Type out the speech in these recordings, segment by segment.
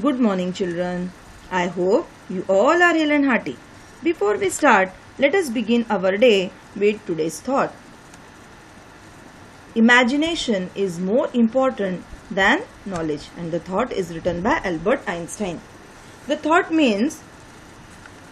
Good morning, children. I hope you all are hale and hearty. Before we start, let us begin our day with today's thought. Imagination is more important than knowledge, and the thought is written by Albert Einstein. The thought means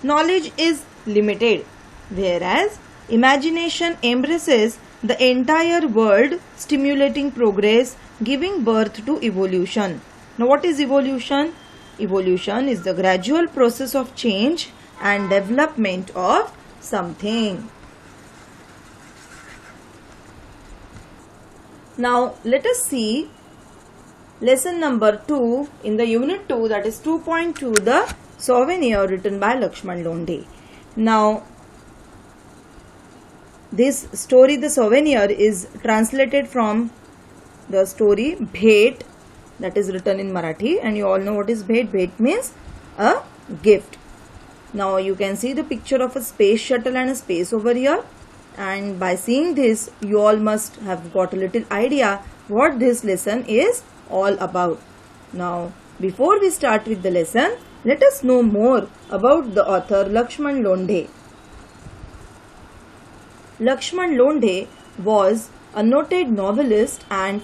knowledge is limited, whereas imagination embraces the entire world, stimulating progress, giving birth to evolution. Now, what is evolution? Evolution is the gradual process of change and development of something. Now, let us see lesson number 2 in the unit 2, that is 2.2, the Souvenir, written by Lakshman Londe. Now, this story, the Souvenir, is translated from the story Bhet, that is written in Marathi, and you all know what is Bhet. Bhet means a gift. Now you can see the picture of a space shuttle and a space over here, and by seeing this you all must have got a little idea what this lesson is all about. Now before we start with the lesson, let us know more about the author Lakshman Londe. Lakshman Londe was a noted novelist and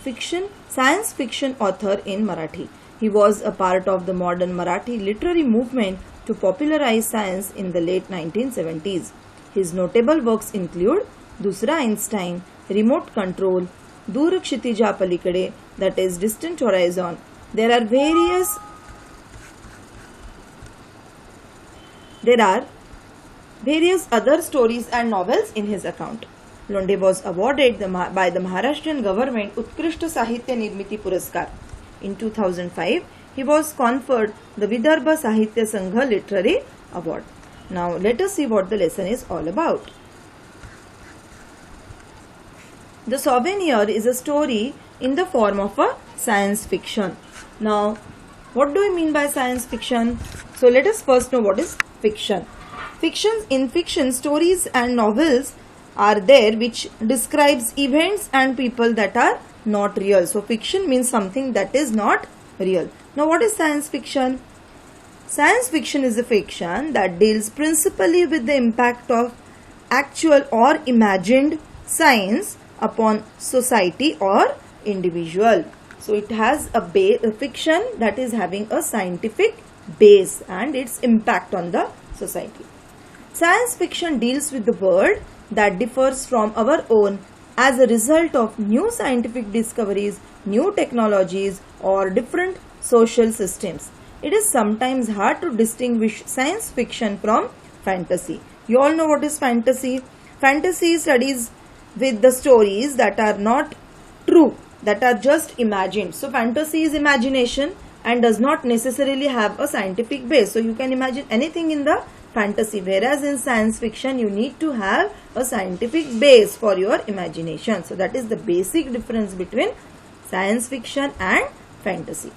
science fiction author in Marathi. He was a part of the modern Marathi literary movement to popularize science in the late 1970s. His notable works include Dusra Einstein, Remote Control, Dur Kshitija Palikade, that is Distant Horizon. There are various other stories and novels in his account. Londe was awarded by the Maharashtrian government Utkrisht Sahitya Nirmiti Puraskar. In 2005, he was conferred the Vidarbha Sahitya Sangha Literary Award. Now let us see what the lesson is all about. The Souvenir is a story in the form of a science fiction. Now, what do we mean by science fiction? So let us first know what is fiction. In fiction, stories and novels are there which describes events and people that are not real. So fiction means something that is not real. Now what is science fiction? Science fiction is a fiction that deals principally with the impact of actual or imagined science upon society or individual. So it has a fiction that is having a scientific base and its impact on the society. Science fiction deals with the world that differs from our own as a result of new scientific discoveries, new technologies, or different social systems. It is sometimes hard to distinguish science fiction from fantasy. You all know what is fantasy. Fantasy studies with the stories that are not true, that are just imagined. So fantasy is imagination and does not necessarily have a scientific base. So you can imagine anything in the fantasy, whereas in science fiction you need to have a scientific base for your imagination. So that is the basic difference between science fiction and fantasy.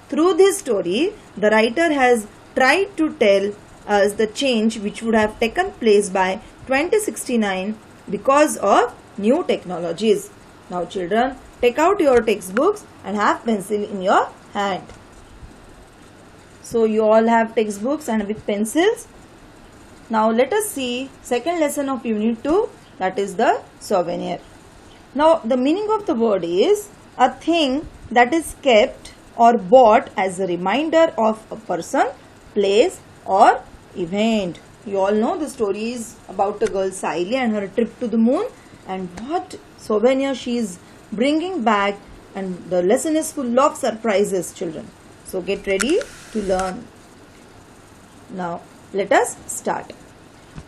Through this story, the writer has tried to tell us the change which would have taken place by 2069 because of new technologies. Now children, take out your textbooks and have pencil in your hand. So you all have textbooks and with pencils. Now let us see second lesson of unit 2, that is the souvenir. Now the meaning of the word is a thing that is kept or bought as a reminder of a person, place or event. You all know the story is about a girl Saili and her trip to the moon, and what souvenir she is bringing back, and the lesson is full of surprises, children. So get ready to learn. Now let us start.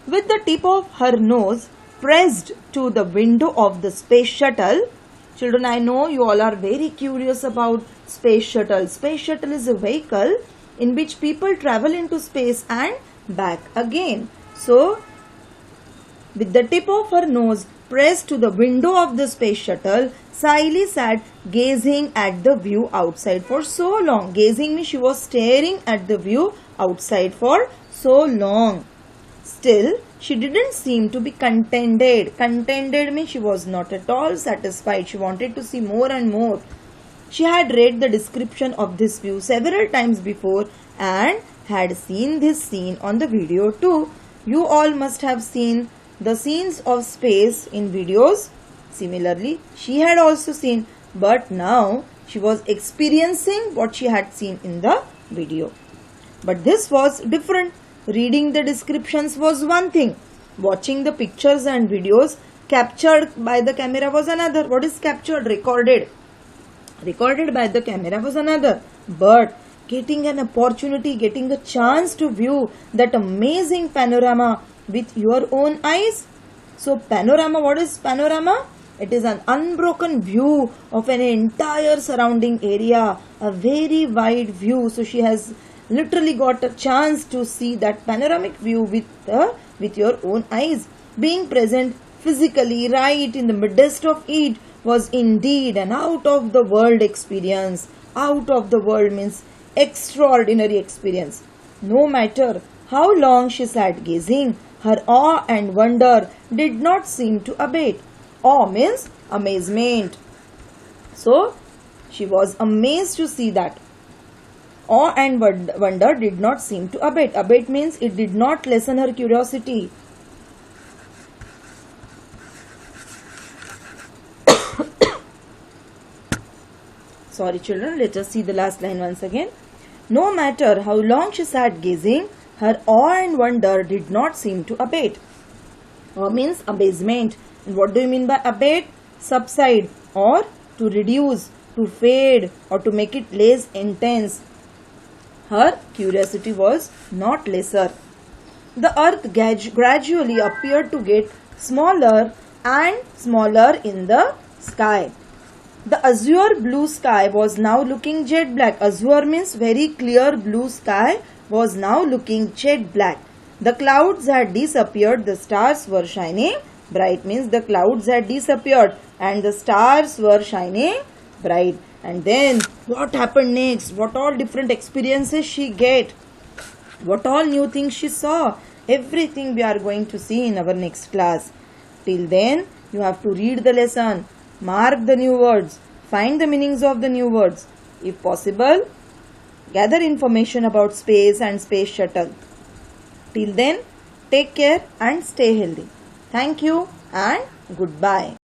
With the tip of her nose pressed to the window of the space shuttle. Children, I know you all are very curious about space shuttle. Space shuttle is a vehicle in which people travel into space and back again. So, with the tip of her nose pressed to the window of the space shuttle, Saili sat gazing at the view outside for so long. Gazing means she was staring at the view outside for so long. Still, she didn't seem to be contented. Contented means she was not at all satisfied. She wanted to see more and more. She had read the description of this view several times before and had seen this scene on the video too. You all must have seen the scenes of space in videos. Similarly, she had also seen, but now she was experiencing what she had seen in the video. But this was different. Reading the descriptions was one thing. Watching the pictures and videos captured by the camera was another. What is captured? Recorded. Recorded by the camera was another. But getting an opportunity, getting a chance to view that amazing panorama with your own eyes. So panorama, what is panorama? It is an unbroken view of an entire surrounding area, a very wide view. So she has literally got a chance to see that panoramic view with your own eyes. Being present physically right in the midst of it was indeed an out of the world experience. Out of the world means extraordinary experience. No matter how long she sat gazing, her awe and wonder did not seem to abate. Awe means amazement. So she was amazed to see that. Awe and wonder did not seem to abate. Abate means it did not lessen her curiosity. Sorry children, let us see the last line once again. No matter how long she sat gazing, her awe and wonder did not seem to abate. Awe means amazement. And what do you mean by abate? Subside or to reduce, to fade or to make it less intense. Her curiosity was not lesser. The earth gradually appeared to get smaller and smaller in the sky. The azure blue sky was now looking jet black. Azure means very clear blue sky was now looking jet black. The clouds had disappeared. The stars were shining bright means the clouds had disappeared and the stars were shining bright. And then what happened next? What all different experiences she get? What all new things she saw? Everything we are going to see in our next class. Till then, you have to read the lesson, mark the new words, find the meanings of the new words. If possible, gather information about space and space shuttle. Till then, take care and stay healthy. Thank you and goodbye.